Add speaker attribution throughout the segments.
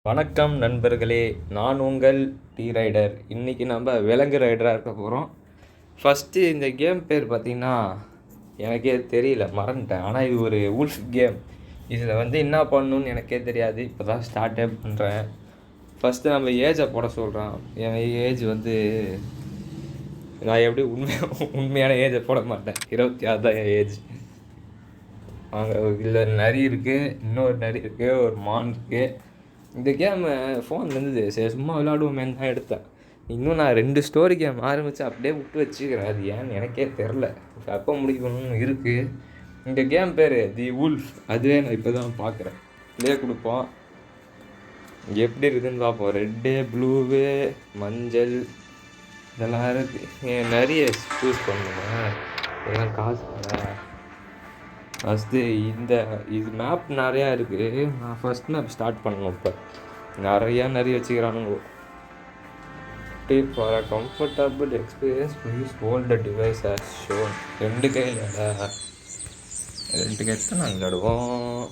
Speaker 1: வணக்கம் நண்பர்களே, நான் உங்கள் டி ரைடர். இன்றைக்கி நம்ம விலங்கு ரைடராக இருக்க போகிறோம். ஃபஸ்ட்டு இந்த கேம் பேர் பார்த்திங்கன்னா எனக்கே தெரியல, மறந்துட்டேன். ஆனால் இது ஒரு உல்ஃப் கேம். இதில் வந்து என்ன பண்ணணுன்னு எனக்கே தெரியாது, இப்போ தான் ஸ்டார்ட்டே பண்ணுறேன். ஃபஸ்ட்டு நம்ம ஏஜை போட சொல்கிறான். என் ஏஜ் வந்து நான் எப்படி உண்மையான ஏஜை போட மாட்டேன். 26 தான் என் ஏஜ். அங்கே இதில் நரி இருக்குது, இன்னொரு நரி இருக்குது, ஒரு மான் இருக்குது. இந்த கேம் ஃபோன்லேருந்து சரி சும்மா விளையாடுவோமேன்னு தான் எடுத்தேன். இன்னும் நான் 2 ஸ்டோரி கேம் ஆரம்பித்து அப்படியே விட்டு வச்சுக்கிறேன். அது ஏன்னு எனக்கே தெரில, எப்போ முடிக்கணும்னு இருக்குது. இந்த கேம் பேர் தி உல்ஃப். அதுவே நான் இப்போ தான் பார்க்குறேன். ப்ளே கொடுப்போம், எப்படி இருக்குதுன்னு பார்ப்போம். ரெட்டு, ப்ளூவு, மஞ்சள் இதெல்லாம் இருக்குது. நிறைய சூஸ் பண்ணுவேன். இதெல்லாம் காசு ஃபஸ்ட்டு இது மேப் நிறையா இருக்குது. நான் ஃபஸ்ட் மேப் ஸ்டார்ட் பண்ணணும். இப்போ நிறைய வச்சுக்கிறானுங்க. Tip for a comfortable experience please hold the device as shown. 2 கையில் 2 கையில் தான் நாங்கள் விளாடுவோம்.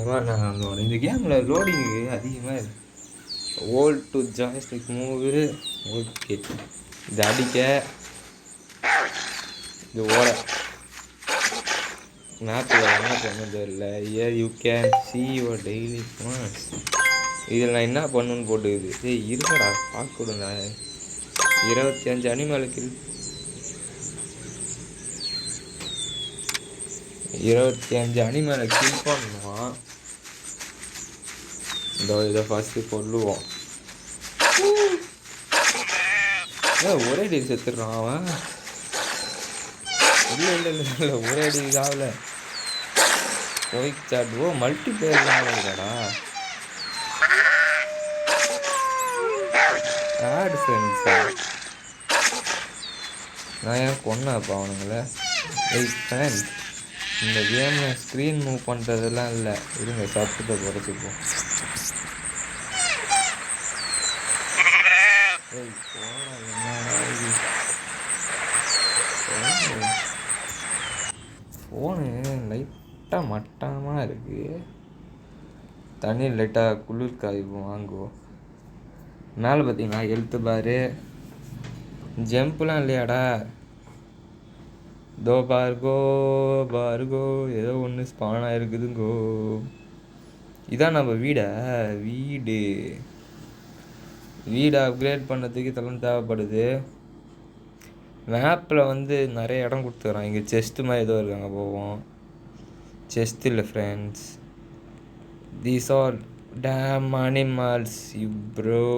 Speaker 1: ஏமா நாங்கள் இந்த கேமில் லோடிங்கு அதிகமாக இருக்குது. Hold to joystick move. Okay, இது அடிக்க, இது ஓட. மேப்பில் என்ன பண்ணது இல்லை. You can see your daily points. இதில் நான் என்ன பண்ணுன்னு போட்டுக்குது. ஏய் இருக்கடா, பார்க்க கொடுங்க. 25 அனிமலுக்கு 25 அனிமலை கில் பண்ணுவான். இதை ஃபஸ்ட்டு கொல்லுவோம். ஒரே அடி செத்துடுறான் அவன். இல்லை ஒரே அடி ஆகல. Quick chat. மல்டி பிளேயர் ஆகுதுடா. ஆட் ஃப்ரெண்ட்ஸா? நான் ஏன் கொன்னப்பா அவனுங்கள. ஃப்ரெண்ட், இந்த கேமில் ஸ்க்ரீன் மூவ் பண்ணுறதெல்லாம் இல்லை. இருங்க, சத்தத்தை குறைச்சிப்போம். ஃபோனு லைட்டாக மட்டமாக இருக்குது. தண்ணி லைட்டாக குளிர் காய்வோம். வாங்குவோம். மேலே பார்த்தீங்கன்னா ஹெல்த்து பாரு. ஜம்ப்லாம் இல்லையாடா. தோ பார்கோ ஏதோ ஒன்று ஸ்பானாக இருக்குதுங்கோ. இதான் நம்ம வீடு அப்கிரேட் பண்ணதுக்கு இதெல்லாம் தேவைப்படுது. மேப்பில் வந்து நிறைய இடம் கொடுத்துக்கிறான். இங்கே செஸ்ட்டு மாதிரி ஏதோ இருக்காங்க, போவோம். செஸ்ட் இல்லை friends, these are tame animals you bro.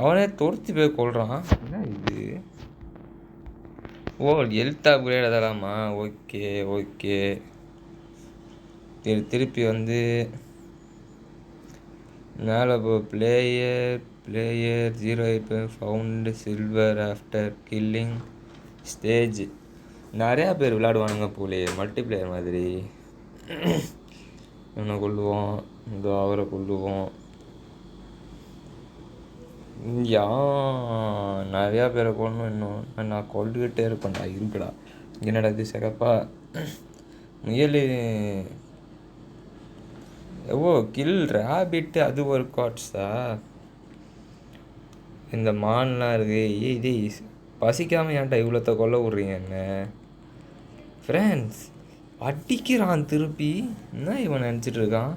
Speaker 1: அவனே துரத்தி போய் கொள்கிறான். என்ன இது? ஹெல்த் அப்கிரேட் அதெல்லாமா? ஓகே. திருப்பி வந்து மேலே போ. Player 08 found silver after killing stage. நிறையா பேர் விளையாடுவானுங்க போலே, மல்டிப்ளேயர் மாதிரி. இவனை கொள்ளுவோம், அவரை கொள்ளுவோம். நிறையா பேரை கொள்ளணும். இன்னும் நான் கொண்டுக்கிட்டே இருப்பேன்டா. இருக்குடா. என்னடா இது சிகப்பா? முயல். Kill rabbit. அது ஒரு காட்ஸா? இந்த மான்லாம் இருக்குது. இதே பசிக்காமல் ஏன்டா இவ்வளோத்த கொல்ல விட்றீங்க என்ன? ஃப்ரெண்ட்ஸ், அடிக்கிறான் திருப்பி. என்ன இவன் நினச்சிட்டு இருக்கான்?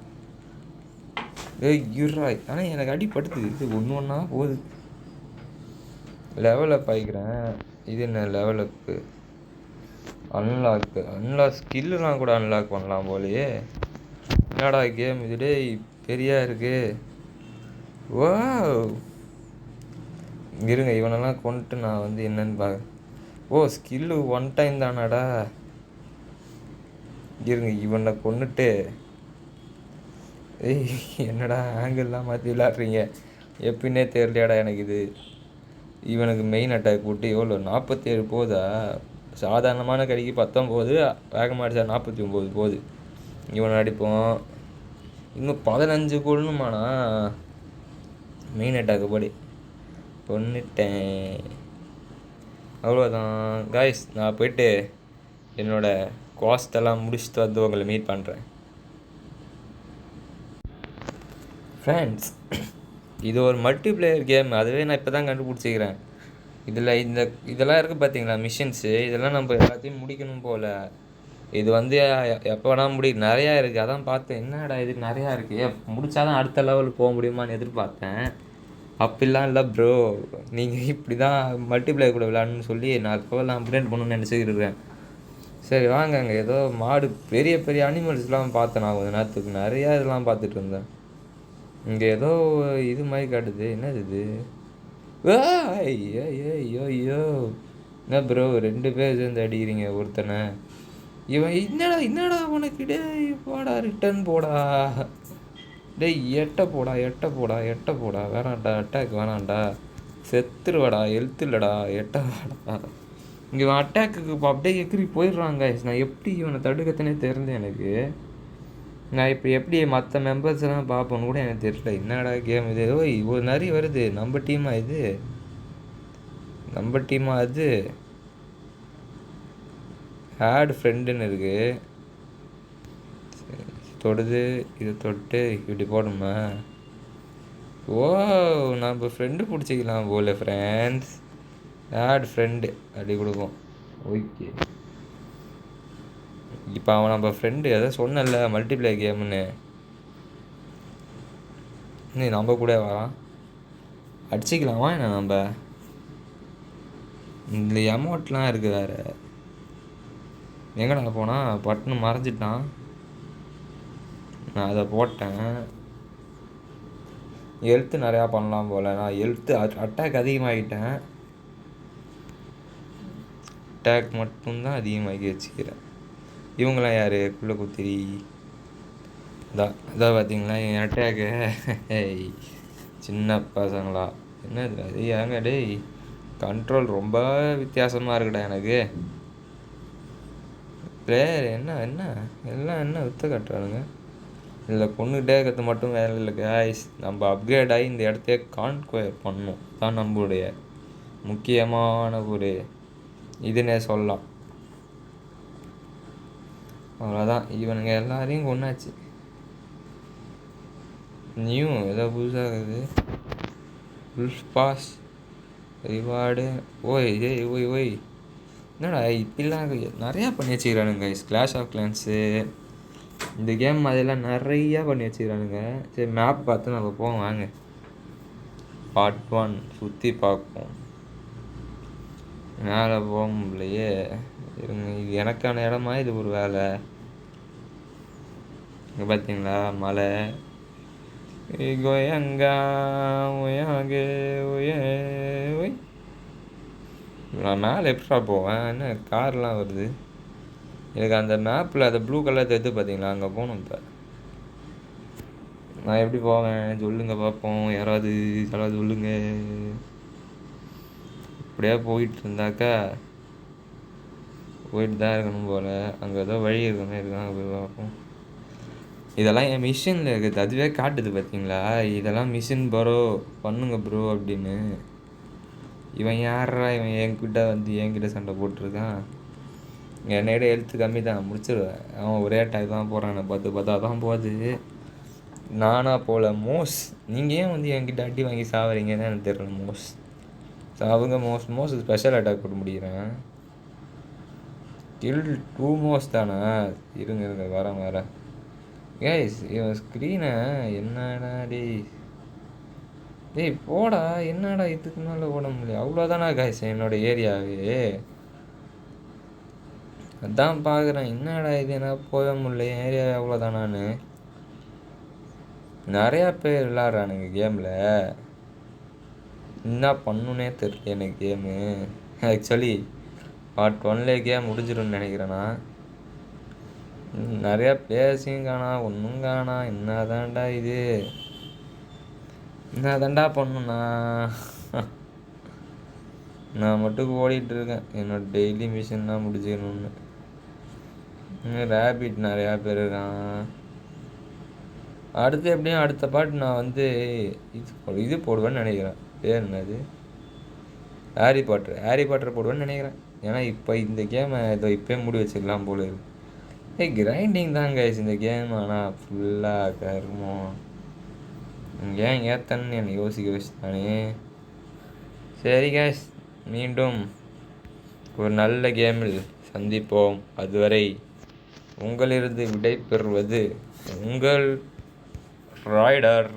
Speaker 1: இருறாய். ஆனால் எனக்கு அடிப்படுத்துது. இது ஒன்றா போகுது. லெவலப் ஆகிக்கிறேன். இது என்ன லெவலப்பு? அன்லாக் ஸ்கில்லாம் கூட அன்லாக் பண்ணலாம் போலையே. என்னடா கேம் இதுடே பெரியா இருக்கு. இருங்க, இவனெல்லாம் கொண்டுட்டு நான் வந்து என்னன்னு பார்க்க. ஸ்கில்லு 1 டைம் தானாடா. இருங்க, இவனை கொண்டுட்டு. என்னடா ஆங்கிள்லாம் மாற்றி விளையாடுறீங்க? எப்படின்னே தெரியலையாடா எனக்கு இது. இவனுக்கு மெயின் அட்டாக் போட்டு எவ்வளோ 47 போதா? சாதாரணமான கடிக்கு 19, வேகமாக அடித்தா 49 போகுது. இவனை அடிப்போம். இன்னும் 15 கொள்ளணுமாண்ணா? மெயின் அட்டாக்கு படி கொன்னுட்டேன். அவ்வளோதான் காய்ஸ். நான் போய்ட்டு என்னோடய குவாஸ்டெல்லாம் முடிச்சுட்டு வந்து உங்களை மீட் பண்ணுறேன். ஃப்ரெண்ட்ஸ், இது ஒரு மல்டிப்ளேயர் கேம். அதுவே நான் இப்போ தான் கண்டுபிடிச்சிக்கிறேன். இதெல்லாம் இருக்குது பார்த்தீங்களா, மிஷின்ஸு. இதெல்லாம் நம்ம எல்லாத்தையும் முடிக்கணும் போல். இது வந்து எப்போ வேணால் முடியும். நிறையா இருக்குது. அதான் பார்த்தேன், என்னடா இது நிறையா இருக்குது, முடித்தாதான் அடுத்த லெவலுக்கு போக முடியுமான்னு எதிர்பார்த்தேன். அப்படிலாம் இல்லை ப்ரோ. நீங்கள் இப்படி தான் மல்டிப்ளேயர் கூட விளையாடணும்னு சொல்லி நான் இப்போலாம் அப்டேட் பண்ணணும்னு நினச்சிக்கிருக்கேன். சரி வாங்க, அங்கே ஏதோ மாடு, பெரிய பெரிய அனிமல்ஸ்லாம் பார்த்தேன் நான் கொஞ்சம் நேரத்துக்கு. நிறையா இதெல்லாம் பார்த்துட்டு இருந்தேன். இங்கே ஏதோ இது மாதிரி காட்டுது. என்னது இது? ஐயோ ஐயோ, என்ன ப்ரோ 2 பேர் சேர்ந்து அடிக்கிறீங்க ஒருத்தனை? இவன் என்னடா உனக்கு? டே போடா, ரிட்டன் போடா. டேய் எட்ட போடா. வேணாண்டா, அட்டாக் வேணாண்டா, செத்துருவாடா. ஹெல்த் இல்லைடா, எட்ட வாடா. இங்கே அட்டாக்கு அப்படியே எக்கிரி போயிடுறாங்க. நான் எப்படி இவனை தடுக்கத்தனே தெரிஞ்சேன் எனக்கு. நான் இப்போ எப்படி மற்ற மெம்பர்ஸ் எல்லாம் பார்ப்போன்னு கூட எனக்கு தெரியல. என்னடா கேம் இது? ஓய், ஒரு நிறைய வருது. நம்ம டீமா அது? ஆட் ஃப்ரெண்டுன்னு இருக்கு. தொடுது, இதை தொட்டு இப்படி போடணுமா? ஓ, நம்ம ஃப்ரெண்டு பிடிச்சிக்கலாம் போல. ஃப்ரெண்ட்ஸ், ஆட் ஃப்ரெண்டு அப்படி கொடுப்போம். ஓகே, இப்போ அவன் நம்ம ஃப்ரெண்டு. எதாவது சொன்னல மல்டிப்ளேயர் கேமுன்னு. நம்ம கூட வரான். அடிச்சிக்கலாமா என்ன? நம்ம இந்த அமௌண்ட்லாம் இருக்குது வேறு. எங்கடா போனால் பட்டுன்னு மறைஞ்சிட்டான். நான் அதை போட்டேன். ஹெல்த்து நிறையா பண்ணலாம் போல். நான் ஹெல்த்து அட்டாக் அதிகமாகிட்டேன். அட்டாக் மட்டும்தான் அதிகமாகி வச்சுக்கிறேன். இவங்களாம் யார்? குள்ள குத்திரி. இதான் பார்த்தீங்களா என் அட்டாக்கு. சின்ன பசங்களா? என்னது அது? ஏங்க டேய், கண்ட்ரோல் ரொம்ப வித்தியாசமாக இருக்குடா எனக்கு. பிளேயர் எல்லாம் என்ன விற்று கட்டுறானுங்க. இதில் பொண்ணுகிட்டே இருக்கிறது மட்டும் வேலை இல்லை கைஸ். நம்ம அப்கிரேட் ஆகி இந்த இடத்தையே கான்குயர் பண்ணணும். தான் நம்மளுடைய முக்கியமான ஒரு இதுன்னே சொல்லலாம். அவ்வளோதான். இவனுங்க எல்லாரையும் கொண்டாச்சு. நியூ ஏதோ புதுசாக இருக்குது. Full pass reward. ஓய் என்னடா இப்படிலாம் நிறையா பண்ணி வச்சுக்கிறானுங்க கைஸ். கிளாஷ் ஆஃப் கிளான்ஸு இந்த கேம் அதெல்லாம் நிறையா பண்ணி வச்சுக்கிறானுங்க. சரி, மேப் பார்த்து நம்ம போவோம் வாங்க. பார்ட் 1 சுற்றி பார்ப்போம். மேலே போக முடியலையே. இருங்க, இது எனக்கான இடமா? இது ஒரு வேலை. இங்கே பார்த்தீங்களா மலை. நான் மேலே எப்படா போவேன்? என்ன கார்லாம் வருது எனக்கு. அந்த மேப்பில் அந்த ப்ளூ கலர் தெரியுது பார்த்தீங்களா, அங்கே போகணும். இப்போ நான் எப்படி போவேன் சொல்லுங்க பார்ப்போம். யாராவது சொல்லுங்க. இப்படியே போயிட்டு இருந்தாக்கா போயிட்டு தான் இருக்கணும் போல். அங்கே ஏதோ வழி இருக்கணும். அங்கே போய் பார்ப்போம். இதெல்லாம் என் மிஷினில் இருக்குது. அதுவே காட்டுது பார்த்தீங்களா. இதெல்லாம் மிஷின் ப்ரோ, பண்ணுங்க ப்ரோ அப்படின்னு. இவன் யாரா? இவன் என்கிட்ட என்கிட்ட சண்டை போட்டிருக்கான். என்னோட ஹெல்த்து கம்மி தான், முடிச்சிடுவேன். அவன் ஒரே டைப் தான் போகிறான். 10 தான் போகுது. நானாக போகல மோஸ். நீங்கள் ஏன் என்கிட்ட அடி வாங்கி சாவறீங்கன்னு எனக்கு தெரியல. அவங்க மோஸ் ஸ்பெஷல் அட்டாக் போட்டு முடிக்கிறேன். கில் 2 மோஸ் தானே? இருங்க வரேன். கேஸ், இவன் ஸ்க்ரீனை என்னடா டேய் போடா. என்னடா இதுக்கு மேலே ஓட முடியல? அவ்வளோதானா கேஸ் என்னோட ஏரியாவே? அதான் பார்க்குறேன். என்னடா இது, என்ன போக முடியல? என் ஏரியாவே அவ்வளோதானான்னு. நிறையா பேர் விளாட்றானுங்க கேமில். என்ன பண்ணுன்னே தெரியல எனக்கு கேமு. ஆக்சுவலி பார்ட் 1 கேம் முடிஞ்சிடும்னு நினைக்கிறேண்ணா. நிறையா பிளேயர்ஸையும் காணா, ஒன்றும் காணா. என்னதான்டா இது? என்னதான்டா பண்ணுண்ணா? நான் மட்டும் ஓடிட்டுருக்கேன் என்னோட டெய்லி மிஷின்லாம் முடிச்சுக்கணுன்னு. ரேபிட் நிறையா பேர் இருக்கான். அடுத்து எப்படியும் அடுத்த பாட்டு நான் இது போடுவேன்னு நினைக்கிறேன். பேர் என்னது? ஹாரி பாட்டர் போடுவேன்னு நினைக்கிறேன். ஏன்னா இப்போ இந்த கேமை இப்போயே மூடி வச்சுக்கலாம் போல இருக்கு. கிரைண்டிங் தான் கைஸ் இந்த கேம். ஆனால் ஃபுல்லாக கருமோ. ஏன் ஏத்தன்னு என்னை யோசிக்க வச்சுட்டானே. சரி கேஸ், மீண்டும் ஒரு நல்ல கேமில் சந்திப்போம். அதுவரை உங்களிருந்து விடை பெறுவது உங்கள் ரைடர்.